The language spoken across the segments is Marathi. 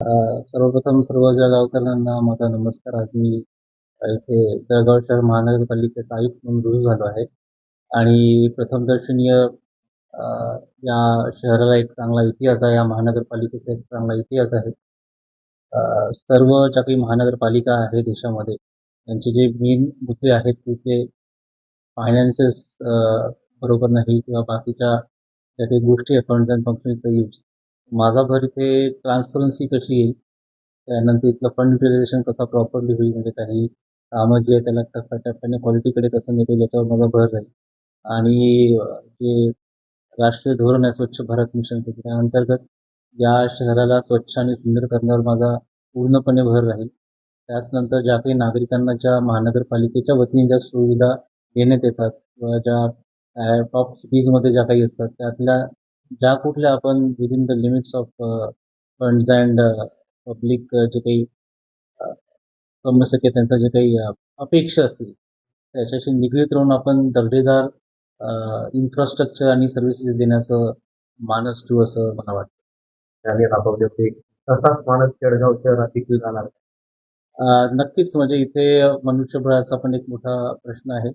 सर्वप्रथम सर्व गावकऱ्यांना माझा नमस्कार. आज मी इथे जळगाव शहर महानगरपालिकेचा आयुक्त म्हणून रुजू झालो आहे आणि प्रथमदर्शनीय अ, या शहराला एक चांगला इतिहास आहे. या महानगरपालिकेचा एक चांगला इतिहास आहे. सर्व ज्या काही महानगरपालिका आहे देशामध्ये, त्यांचे जे मेन मुद्दे आहेत तिथे फायनान्सेस बरोबर नाही किंवा बाकीच्या ज्या काही गोष्टी आहेत फंड्स अँड फंक्शनचा यूज. माझा भर इथे ट्रान्सपरन्सी कशी येईल, त्यानंतर इथलं फंड युटिलायझेशन कसा प्रॉपरली होईल, म्हणजे काही कामं जे आहे त्याला टप्प्याटप्प्याने क्वालिटीकडे कसं नेता येईल याच्यावर माझा भर राहील. आणि जे राष्ट्रीय धोरण आहे स्वच्छ भारत मिशन त्या अंतर्गत या शहराला स्वच्छ आणि सुंदर करण्यावर माझा पूर्णपणे भर राहील. त्याचनंतर ज्या काही नागरिकांना ज्या महानगरपालिकेच्या वतीने ज्या सुविधा देण्यात येतात किंवा ज्या टॉप सिटीजमध्ये ज्या काही असतात त्यातल्या ज्या कुठल्या आपण within the limits of funds and public जे काही समस्या त्यांच्या जे काही अपेक्षा असतील त्याच्याशी निगडीत राहून आपण दर्जेदार इन्फ्रास्ट्रक्चर आणि सर्व्हिसेस देण्याचं मानस ठेवू असं मला वाटतं. त्याने राबवले होते तसाच मानस केळगाव शहरात देखील जाणार. नक्कीच, म्हणजे इथे मनुष्यबळाचा पण एक मोठा प्रश्न आहे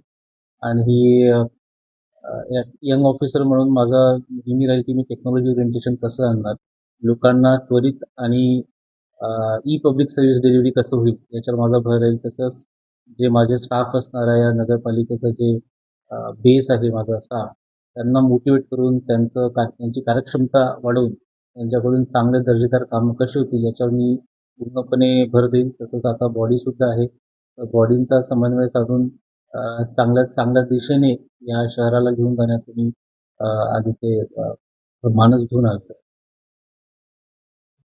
आणि यंग ऑफिसर म्हणून माझा नेहमी राहील की मी टेक्नॉलॉजी ओरिएंटेशन कसं आणणार, लोकांना त्वरित आणि ई पब्लिक सर्व्हिस डिलिव्हरी कसं होईल याच्यावर माझा भर राहील. तसंच जे माझे स्टाफ असणार आहे या नगरपालिकेचं जे बेस आहे माझा स्टाफ, त्यांना मोटिवेट करून त्यांची कार्यक्षमता वाढवून त्यांच्याकडून चांगले दर्जेदार कामं कशी होतील याच्यावर मी पूर्णपणे भर देईल. तसंच आता बॉडीसुद्धा आहे. बॉडींचा समन्वय साधून चांगल्यात चांगल्या दिशेने या शहराला घेऊन जाण्याचं मी आज इथे मानस घेऊन आलो.